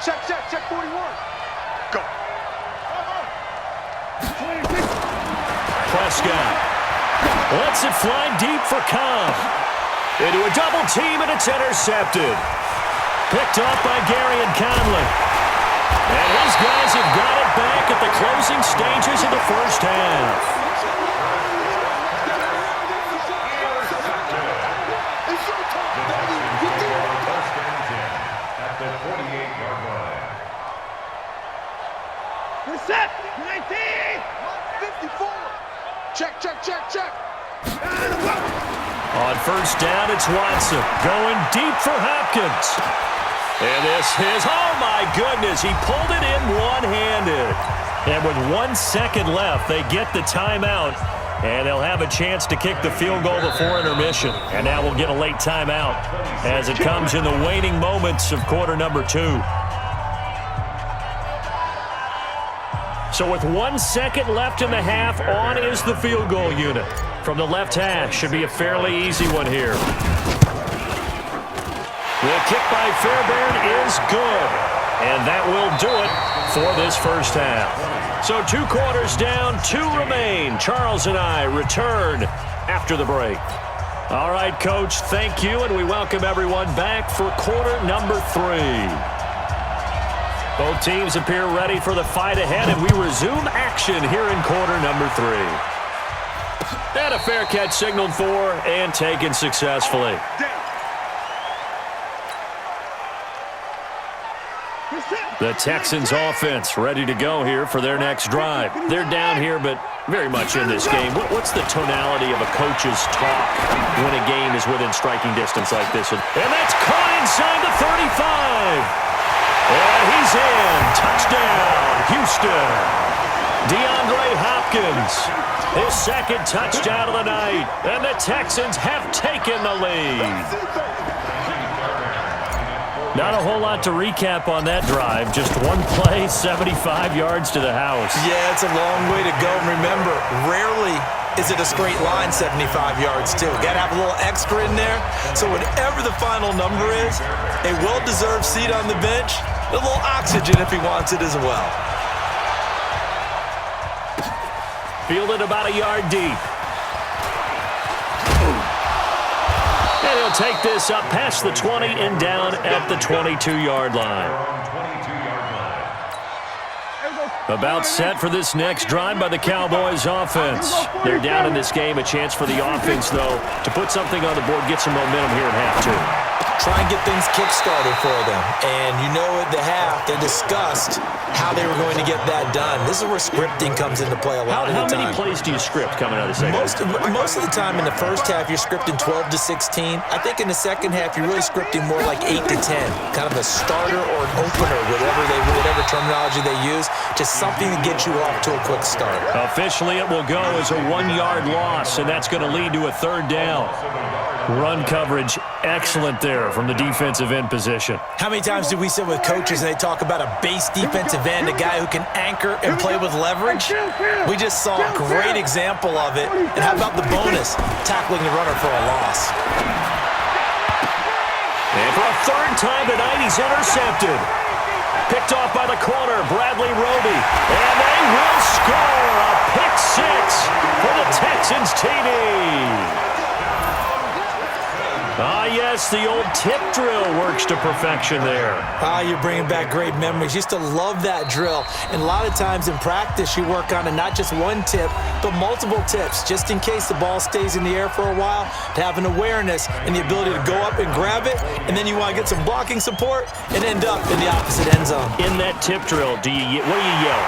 Check 41. Go. Prescott lets it fly deep for Cobb. Into a double team, and it's intercepted. Picked off by Gary and Conley. And these guys have got it back at the closing stages of the first half. We're set. 19. 54. Check. On first down, it's Watson going deep for Hopkins. And this is, oh my goodness, he pulled it in one-handed. And with 1 second left, they get the timeout, and they'll have a chance to kick the field goal before intermission. And now we'll get a late timeout as it comes in the waning moments of quarter number 2. So with 1 second left in the half, on is the field goal unit. From the left hash, should be a fairly easy one here. The kick by Fairbairn is good. And that will do it for this first half. So 2 quarters down, 2 remain. Charles and I return after the break. All right, Coach, thank you, and we welcome everyone back for quarter number 3. Both teams appear ready for the fight ahead, and we resume action here in quarter number 3. And a fair catch signaled for and taken successfully. The Texans offense ready to go here for their next drive. They're down here, but very much in this game. What's the tonality of a coach's talk when a game is within striking distance like this? And that's caught inside the 35. And he's in. Touchdown, Houston. DeAndre Hopkins, his second touchdown of the night. And the Texans have taken the lead. Not a whole lot to recap on that drive. Just one play, 75 yards to the house. Yeah, it's a long way to go. And remember, rarely is it a straight line 75 yards, too. Got to have a little extra in there. So whatever the final number is, a well-deserved seat on the bench, a little oxygen if he wants it as well. Fielded about a yard deep. And he'll take this up past the 20 and down at the 22-yard line. About set for this next drive by the Cowboys offense. They're down in this game. A chance for the offense, though, to put something on the board, get some momentum here in half 2. Try and get things kick-started for them. And you know at the half, they discussed how they were going to get that done. This is where scripting comes into play a lot of the time. How many plays do you script coming out of the second half? Most of the time in the first half, you're scripting 12 to 16. I think in the second half, you're really scripting more like 8 to 10. Kind of a starter or an opener, whatever terminology they use. Just something to get you off to a quick start. Officially, it will go as a 1-yard loss, and that's going to lead to a 3rd down. Run coverage, excellent there from the defensive end position. How many times do we sit with coaches and they talk about a base defensive end, a guy who can anchor and play with leverage? We just saw a great example of it. And how about the bonus? Tackling the runner for a loss. And for a 3rd time tonight, he's intercepted. Picked off by the corner, Bradley Roby. And they will score a pick 6 for the Texans TD. Ah, yes, the old tip drill works to perfection there. Ah, you're bringing back great memories. Used to love that drill. And a lot of times in practice, you work on it, not just one tip, but multiple tips, just in case the ball stays in the air for a while, to have an awareness and the ability to go up and grab it, and then you want to get some blocking support and end up in the opposite end zone. In that tip drill, what do you yell?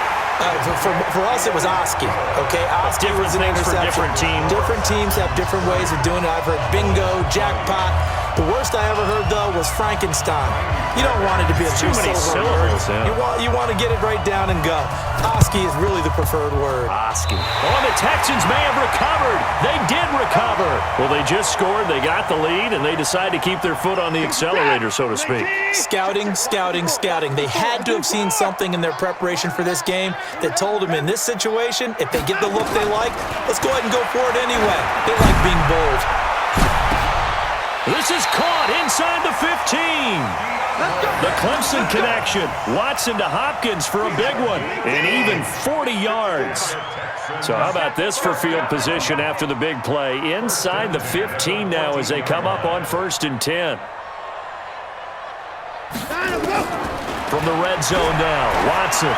For us, it was Oski. Okay, Oski was an interception. For different teams. Different teams have different ways of doing it. I've heard bingo, jackpot. The worst I ever heard, though, was Frankenstein. You don't want it to be a too many syllables. Yeah. You want to get it right down and go. Oski is really the preferred word. Oski. Oh, the Texans may have recovered. They did recover. Well, they just scored. They got the lead, and they decide to keep their foot on the accelerator, so to speak. Scouting. They had to have seen something in their preparation for this game that told them in this situation, if they get the look they like, let's go ahead and go for it anyway. They like being bold. This is caught inside the 15. The Clemson connection. Watson to Hopkins for a big one. And even 40 yards. So how about this for field position after the big play? Inside the 15 now as they come up on 1st and 10. From the red zone now, Watson.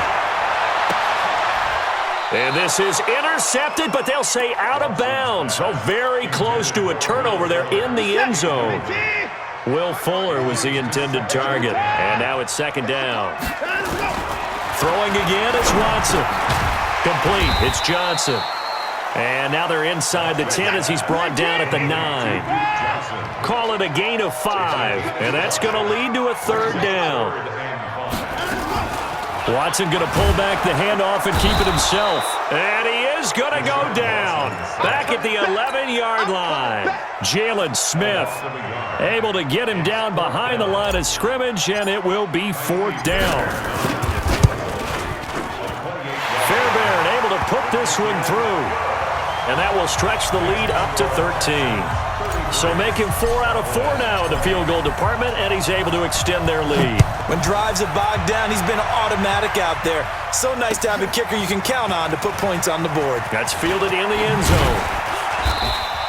And this is intercepted, but they'll say out of bounds. Oh, very close to a turnover there in the end zone. Will Fuller was the intended target. And now it's 2nd down. Throwing again, it's Watson. Complete, it's Johnson. And now they're inside the 10 as he's brought down at the 9. Call it a gain of 5, and that's going to lead to a 3rd down. Watson going to pull back the handoff and keep it himself. And he is going to go down. Back at the 11-yard line. Jalen Smith able to get him down behind the line of scrimmage, and it will be 4th down. Fairbairn able to put this one through. And that will stretch the lead up to 13. So making 4 out of 4 now in the field goal department, and he's able to extend their lead. When drives are bogged down, he's been automatic out there. So nice to have a kicker you can count on to put points on the board. That's fielded in the end zone.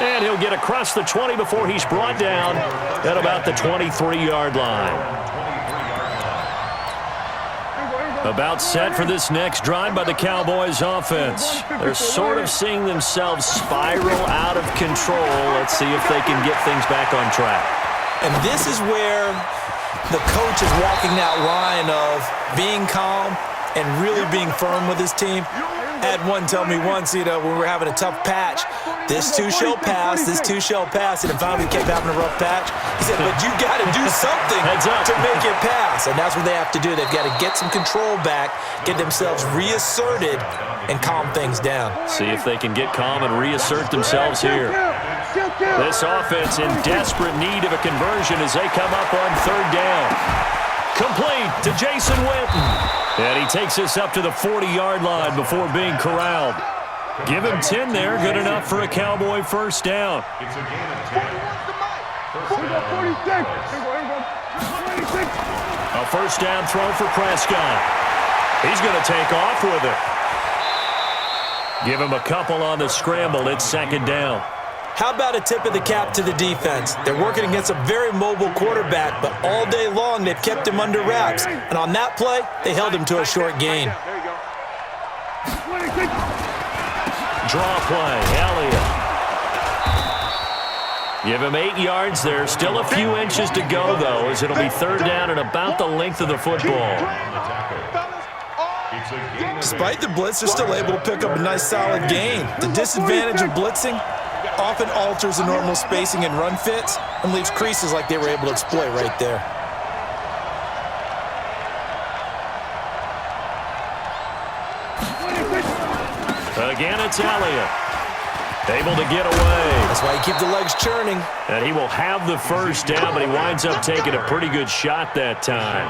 And he'll get across the 20 before he's brought down at about the 23-yard line. About set for this next drive by the Cowboys offense. They're sort of seeing themselves spiral out of control. Let's see if they can get things back on track. And this is where the coach is walking that line of being calm and really being firm with his team. I had one tell me once, when we were having a tough patch, this too shall pass, this too shall pass, and then finally we kept having a rough patch. He said, but you got to do something to make it pass, and that's what they have to do. They've got to get some control back, get themselves reasserted, and calm things down. See if they can get calm and reassert themselves here. This offense in desperate need of a conversion as they come up on 3rd down. Complete to Jason Witten. And he takes us up to the 40-yard line before being corralled. Give him 10 there, good enough for a Cowboy 1st down. It's a gain of 10. A 1st down throw for Prescott. He's going to take off with it. Give him a couple on the scramble. It's 2nd down. How about a tip of the cap to the defense? They're working against a very mobile quarterback, but all day long they've kept him under wraps. And on that play, they held him to a short gain. Draw play, Elliott. Give him 8 yards there. Still a few inches to go, though, as it'll be 3rd down and about the length of the football. Despite the blitz, they're still able to pick up a nice solid gain. The disadvantage of blitzing often alters the normal spacing and run fits and leaves creases like they were able to exploit right there. Again, it's Elliott. Able to get away. That's why you keep the legs churning. And he will have the 1st down, but he winds up taking a pretty good shot that time.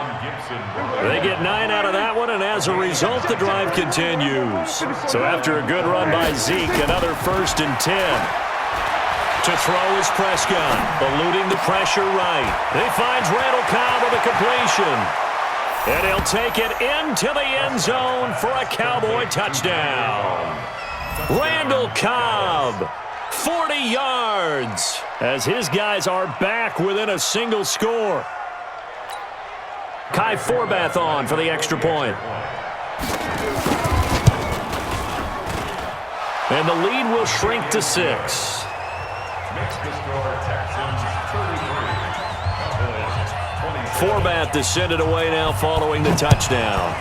They get 9 out of that one, and as a result, the drive continues. So after a good run by Zeke, another 1st and 10. To throw is Prescott, eluding the pressure right. He finds Randall Cobb with a completion. And he'll take it into the end zone for a Cowboy touchdown. Randall Cobb, 40 yards, as his guys are back within a single score. Kai Forbath on for the extra point. And the lead will shrink to 6. Forbath descended away now following the touchdown.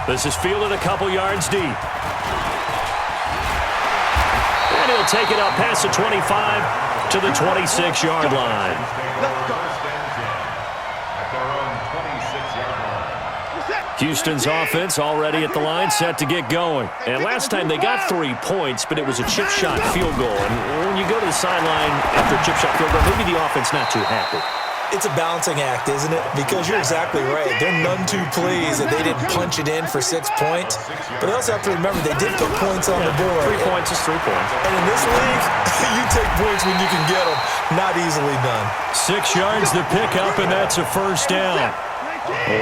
This is fielded a couple yards deep. And he'll take it up past the 25 to the 26-yard line. Houston's offense already at the line, set to get going. And last time they got 3 points, but it was a chip shot field goal. And when you go to the sideline after a chip shot field goal, maybe the offense not too happy. It's a balancing act, isn't it? Because you're exactly right. They're none too pleased that they didn't punch it in for 6 points. But they also have to remember they did put points on the board. 3 points is 3 points. And in this league, you take points when you can get them. Not easily done. 6 yards to pick up, and that's a first down.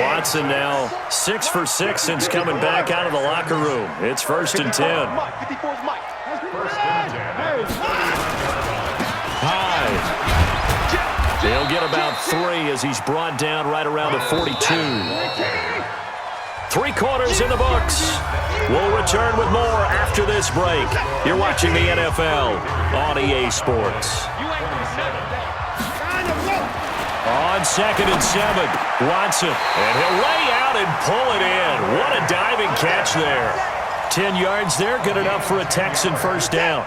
Watson now 6 for 6 since coming back out of the locker room. It's 1st and 10. Hyde. He'll get about 3 as he's brought down right around the 42. 3 quarters in the books. We'll return with more after this break. You're watching the NFL on EA Sports. On 2nd and 7, Watson. And he'll lay out and pull it in. What a diving catch there. 10 yards there, good enough for a Texan first down.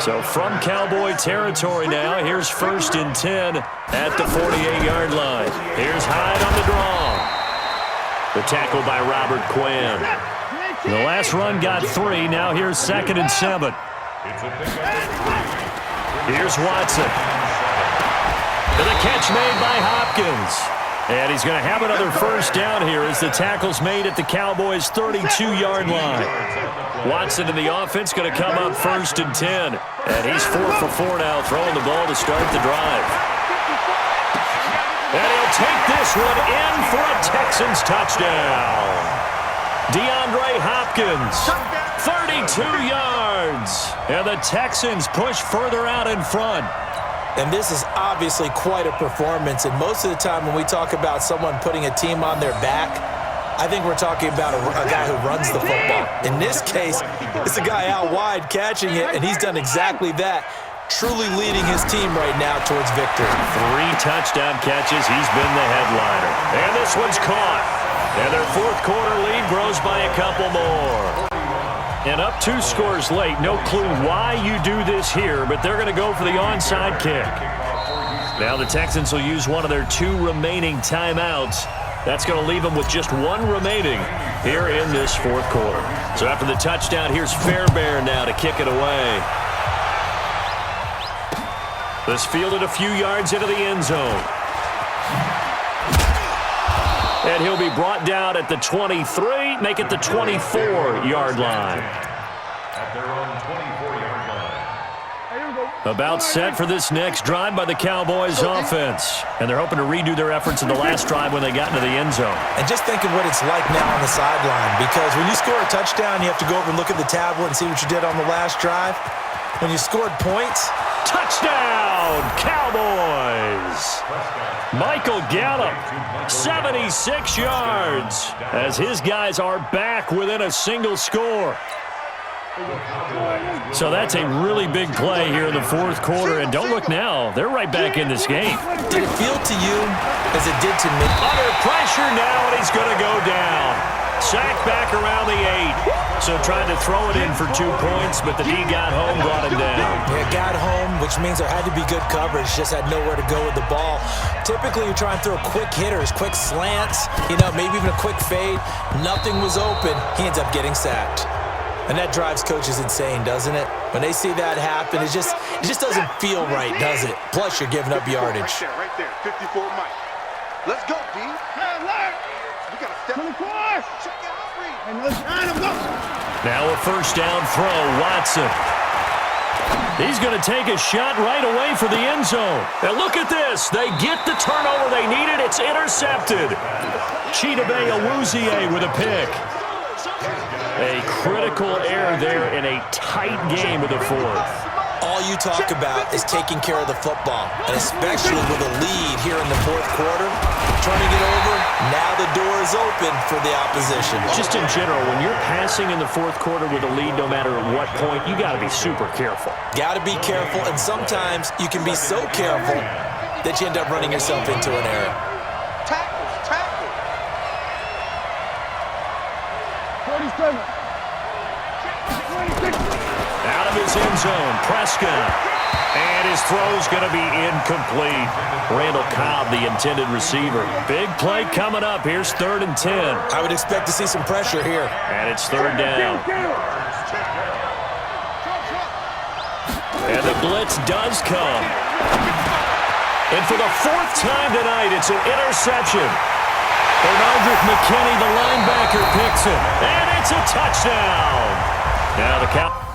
So from Cowboy territory now, here's 1st and 10 at the 48-yard line. Here's Hyde on the draw. The tackle by Robert Quinn. The last run got 3. Now here's 2nd and 7. Here's Watson. And the catch made by Hopkins. And he's going to have another first down here as the tackle's made at the Cowboys' 32-yard line. Watson in the offense going to come up 1st and 10. And he's 4 for 4 now, throwing the ball to start the drive. And he'll take this one in for a Texans touchdown. DeAndre Hopkins, 32 yards. And the Texans push further out in front. And this is obviously quite a performance. And most of the time when we talk about someone putting a team on their back, I think we're talking about a guy who runs the football. In this case, it's a guy out wide catching it, and he's done exactly that, truly leading his team right now towards victory. 3 touchdown catches. He's been the headliner. And this one's caught. And their 4th quarter lead grows by a couple more. And up 2 scores late. No clue why you do this here, but they're going to go for the onside kick. Now the Texans will use one of their 2 remaining timeouts. That's going to leave them with just 1 remaining here in this 4th quarter. So after the touchdown, here's Fairbairn now to kick it away. This fielded a few yards into the end zone. And he'll be brought down at the 23, make it the 24-yard line. At their own 24-yard line. About set for this next drive by the Cowboys offense. And they're hoping to redo their efforts in the last drive when they got into the end zone. And just think of what it's like now on the sideline, because when you score a touchdown, you have to go over and look at the tablet and see what you did on the last drive. When you scored points, touchdown, Cowboys! Michael Gallup, 76 yards, as his guys are back within a single score. So that's a really big play here in the 4th quarter, and don't look now, they're right back in this game. Did it feel to you as it did to me? Under pressure now, and he's going to go down. Sacked back around the 8. So tried to throw it in for 2 points, but the D got home, brought him down. Yeah, got home, which means there had to be good coverage. Just had nowhere to go with the ball. Typically, you try and throw quick hitters, quick slants, maybe even a quick fade. Nothing was open. He ends up getting sacked. And that drives coaches insane, doesn't it? When they see that happen, it just doesn't feel right, does it? Plus, you're giving up yardage. Right there, 54 Mike. Let's go, D. We got to step in the course. Check it out, now a first down throw, Watson. He's going to take a shot right away for the end zone. And look at this. They get the turnover they needed. It's intercepted. Chidobe Awuzie with a pick. A critical error there in a tight game of the 4th. All you talk about is taking care of the football, and especially with a lead here in the 4th quarter. Turning it over, now the door is open for the opposition. Just in general, when you're passing in the 4th quarter with a lead, no matter at what point, you got to be super careful. Got to be careful, and sometimes you can be so careful that you end up running yourself into an error. Tackle. 47. Out of his end zone, Prescott. And his throw's going to be incomplete. Randall Cobb, the intended receiver. Big play coming up. Here's 3rd and 10. I would expect to see some pressure here. And it's 3rd down. And the blitz does come. And for the fourth time tonight, it's an interception. Bernardrick McKinney, the linebacker, picks it. And it's a touchdown. Now the count.